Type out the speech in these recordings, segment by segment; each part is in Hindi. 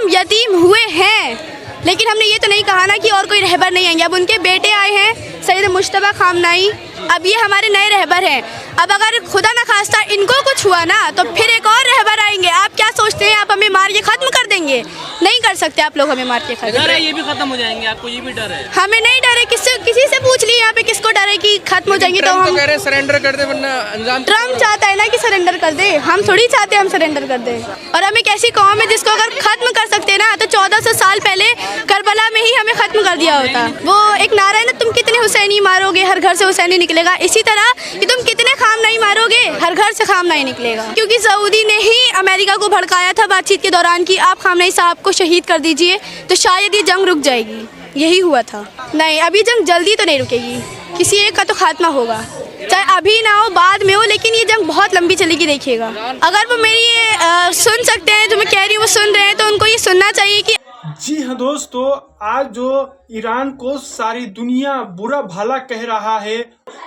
हम यतीम हुए हैं, लेकिन हमने ये तो नहीं कहा ना कि और कोई रहबर नहीं आएंगे। अब उनके बेटे आए हैं सैयद मुश्तबा खामनाई, अब ये हमारे नए रहबर हैं। अब अगर खुदा न खास्ता इनको कुछ हुआ ना तो फिर एक और रहबर आएंगे। आप क्या सोचते हैं आप हमें मार के ख़त्म कर देंगे? नहीं कर सकते आप लोग हमें मार के ख़त्म। डर है ये भी खत्म हो जाएंगे, आपको ये भी डर है? हमें नहीं डर है, किसी से पूछ लिए यहाँ पे किसको डर है कि खत्म हो जाएंगे। तो हम कह रहे सरेंडर कर दे वरना अंजाम। ट्रम्प चाहता है ना कि सरेंडर कर दे, हम थोड़ी चाहते हैं हम सरेंडर कर दे। और हम एक ऐसी कौम है जिसको अगर खत्म कर सकते ना तो 1400 साल पहले करबला में ही हमें खत्म कर दिया होता। वो एक नारा है ना, तुम कितने हुसैनी मारोगे हर घर से हुसैनी निकलेगा। इसी तरह कि तुम कितने खामनाई मारोगे हर घर से खामनाई निकलेगा। क्योंकि सऊदी ने ही अमेरिका को भड़काया था बातचीत के दौरान कि आप खामनाई साहब को शहीद कर दीजिए तो शायद ये जंग रुक जाएगी। यही हुआ था। नहीं, अभी जंग जल्दी तो नहीं रुकेगी, किसी एक का तो खात्मा होगा, चाहे अभी ना हो बाद में हो, लेकिन ये जंग बहुत लंबी चलेगी। देखिएगा, अगर वो मेरी ये सुन सकते हैं जो मैं कह रही हूँ, वो सुन रहे हैं, तो उनको ये सुनना चाहिए कि जी हाँ दोस्तों, आज जो ईरान को सारी दुनिया बुरा भला कह रहा है,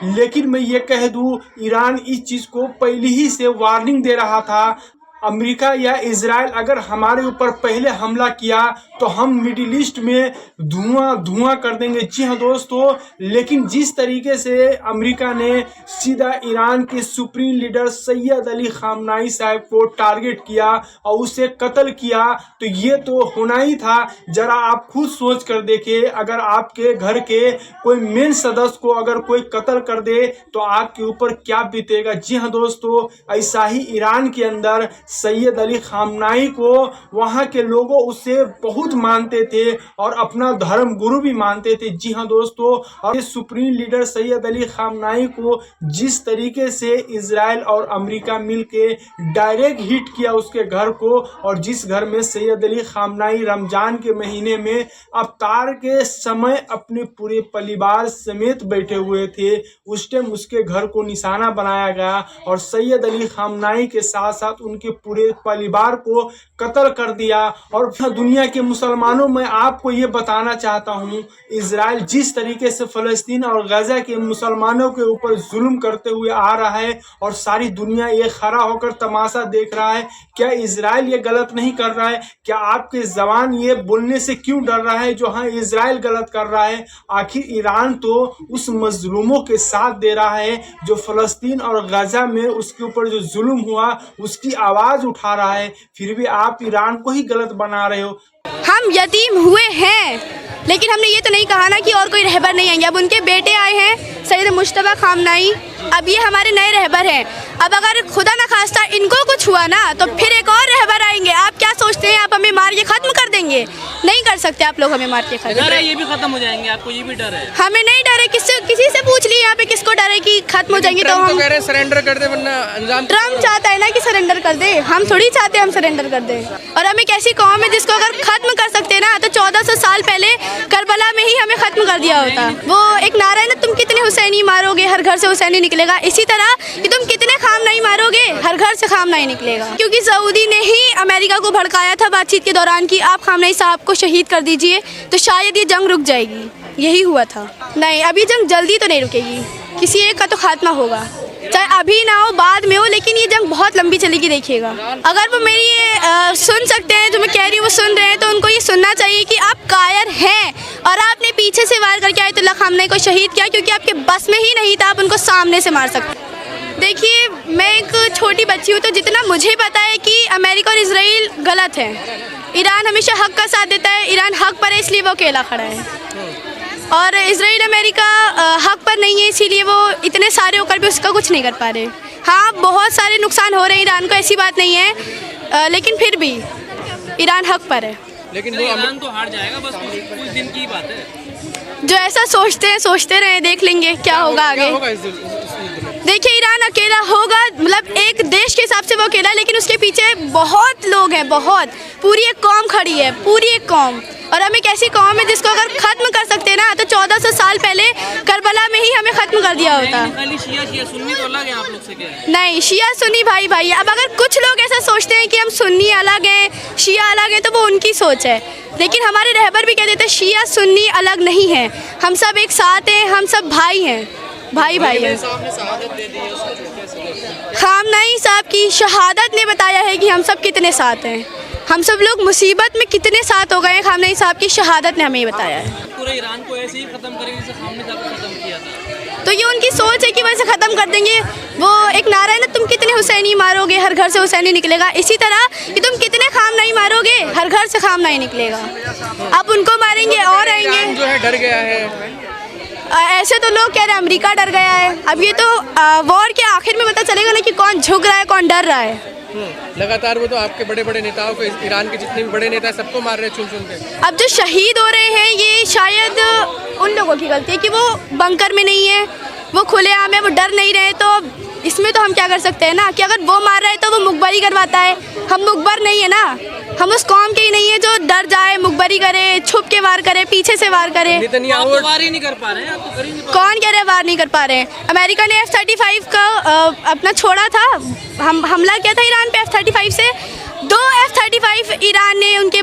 लेकिन मैं ये कह दूँ ईरान इस चीज़ को पहले ही से वार्निंग दे रहा था। अमेरिका या इजराइल अगर हमारे ऊपर पहले हमला किया तो हम मिडिल ईस्ट में धुआं कर देंगे। जी हाँ दोस्तों, लेकिन जिस तरीके से अमेरिका ने सीधा ईरान के सुप्रीम लीडर सैयद अली खामनाई साहब को टारगेट किया और उसे कत्ल किया, तो ये तो होना ही था। जरा आप खुद सोच कर देखिए, अगर आपके घर के कोई मेन सदस्य को अगर कोई कत्ल कर दे तो आपके ऊपर क्या बीतेगा। जी हाँ दोस्तों, ऐसा ही ईरान के अंदर सैयद अली खामनाई को वहाँ के लोगों उससे बहुत मानते थे और अपना धर्म गुरु भी मानते थे। जी हाँ दोस्तों, और सुप्रीम लीडर सैयद अली खामनाई को जिस तरीके से इजराइल और अमेरिका मिलके डायरेक्ट हिट किया उसके घर को, और जिस घर में सैयद अली खामनाई रमजान के महीने में अफ्तार के समय अपने पूरे परिवार समेत बैठे हुए थे, उस टाइम उसके घर को निशाना बनाया गया और सैयद अली खामनाई के साथ साथ उनके पूरे परिवार को कत्ल कर दिया। और दुनिया के मुसलमानों में आपको ये बताना चाहता हूँ, इजराइल जिस तरीके से फ़लस्तीन और गजा के मुसलमानों के ऊपर जुल्म करते हुए आ रहा है और सारी दुनिया ये खड़ा होकर तमाशा देख रहा है, क्या इजराइल ये गलत नहीं कर रहा है? क्या आपके जबान ये बोलने से क्यों डर रहा है जो हाँ इजराइल गलत कर रहा है? आखिर ईरान तो उस मजलूमों के साथ दे रहा है जो फ़लस्तीन और गजा में उसके ऊपर जो जुल्म हुआ उसकी आवाज़ उठा रहा है, फिर भी आप ईरान को ही गलत बना रहे हो। हम यतीम हुए हैं, लेकिन हमने ये तो नहीं कहा ना कि और कोई रहबर नहीं आएंगे। अब उनके बेटे आए हैं सैयद मुश्तबा खामनाई, अब ये हमारे नए रहबर हैं। अब अगर खुदा न खास्ता इनको कुछ हुआ ना तो फिर एक और रहबर आएंगे। आप क्या सोचते हैं आप हमें मार के ख़त्म कर देंगे? नहीं कर सकते आप लोग हमें मार के ख़त्म। डर है ये भी खत्म हो जाएंगे, आपको ये भी डर है? हमें नहीं डर है, किसी से पूछ लिए यहाँ पे किसको डर है कि खत्म हो जाएंगे। तो हम कह रहे सरेंडर कर दे वरना अंजाम। ट्रम्प चाहता है ना कि सरेंडर कर दे, हम थोड़ी चाहते हैं हम सरेंडर कर दे। और हम एक ऐसी कौम है जिसको अगर खत्म कर सकते ना तो 1400 साल पहले करबला में ही हमें खत्म कर दिया होता। वो एक नारा है ना, तुम कितने हुसैनी मारोगे हर घर से हुसैनी निकलेगा। इसी तरह कि तुम कितने खामनाई मारोगे हर घर से खामनाई निकलेगा। क्योंकि सऊदी ने ही अमेरिका को भड़काया था बातचीत के दौरान कि आप खामनाई साहब को शहीद कर दीजिए तो शायद ये जंग रुक जाएगी। यही हुआ था। नहीं, अभी जंग जल्दी तो नहीं रुकेगी, किसी एक का तो खात्मा होगा, चाहे अभी ना हो बाद में हो, लेकिन ये जंग बहुत लंबी चलेगी। देखिएगा, अगर वो मेरी ये सुन सकते हैं जो मैं कह रही हूँ, वो सुन रहे हैं, तो उनको ये सुनना चाहिए कि आप कायर हैं और आपने पीछे से वार करके आयतुल्लाह खामनाई को शहीद किया क्योंकि आपके बस में ही नहीं था आप उनको सामने से मार सकते। देखिए, मैं एक छोटी बच्ची हूँ, तो जितना मुझे पता है कि अमेरिका और इजराइल गलत है, ईरान हमेशा हक का साथ देता है। ईरान हक पर है इसलिए वो अकेला खड़ा है, और इजराइल अमेरिका हक पर नहीं है इसीलिए वो इतने सारे होकर भी उसका कुछ नहीं कर पा रहे। हाँ, बहुत सारे नुकसान हो रहे हैं ईरान को, ऐसी बात नहीं है, लेकिन फिर भी ईरान हक पर है। लेकिन वो ईरान तो हार जाएगा, बस कुछ दिन की बात है। जो ऐसा सोचते हैं सोचते रहे, देख लेंगे क्या होगा आगे। देखिए, ईरान अकेला होगा, मतलब एक देश के हिसाब से वो अकेला, लेकिन उसके पीछे बहुत लोग हैं, बहुत पूरी एक कौम खड़ी है, पूरी एक कौम। और हम एक ऐसी कौम है जिसको अगर ख़त्म कर सकते ना तो 1400 साल पहले करबला में ही हमें ख़त्म कर दिया होता। शिया सुन्नी तो अलग है आप लोग से क्या है? नहीं, शिया सुन्नी भाई भाई। अब अगर कुछ लोग ऐसा सोचते हैं कि हम सुन्नी अलग हैं, शिया अलग है, तो वो उनकी सोच है, लेकिन हमारे रहबर भी कह देते हैं शिया सुन्नी अलग नहीं है, हम सब एक साथ हैं, हम सब भाई हैं, भाई भाई हैं। खामनाई साहब की शहादत ने बताया है कि हम सब कितने साथ हैं। हम सब लोग मुसीबत में कितने साथ हो गए हैं, खामनेई साहब की शहादत ने हमें ये बताया है। पूरे ईरान को ऐसे ही खत्म करेंगे जैसे खामनेई साहब को खत्म किया था। तो ये उनकी सोच है कि वैसे ख़त्म कर देंगे। वो एक नारा है ना, तुम कितने हुसैनी मारोगे हर घर से हुसैनी निकलेगा। इसी तरह कि तुम कितने खामनेई मारोगे हर घर से खामनेई निकलेगा। आप उनको मारेंगे और आएंगे। ईरान जो है डर गया है। ऐसे तो लोग कह रहे हैं अमेरिका डर गया है। अब ये तो वॉर के आखिर में पता चलेगा ना कि कौन झुक रहा है कौन डर रहा है। लगातार वो तो आपके बड़े बड़े नेताओं को, ईरान के जितने भी बड़े नेता हैं सबको मार रहे हैं चुन के। अब जो शहीद हो रहे हैं ये शायद उन लोगों की गलती है कि वो बंकर में नहीं है, वो खुलेआम है, वो डर नहीं रहे। तो इसमें तो हम क्या कर सकते हैं ना कि अगर वो मार रहा है तो वो मुखबरी करवाता है। हम मुखबर नहीं है ना, हम उस कौम के ही नहीं है जो डर जाए, मुखबरी करे, छुप के वार करे, पीछे से वार करे। नेतन्याहू आप तो वार ही नहीं कर पा रहे हैं, आप तो कर ही नहीं पा रहे। कौन कह रहे हैं वार नहीं कर पा रहे हैं? अमेरिका ने F-35 का अपना छोड़ा था, हमला किया था ईरान पे F-35 से। 2 F-35 ईरान ने उनके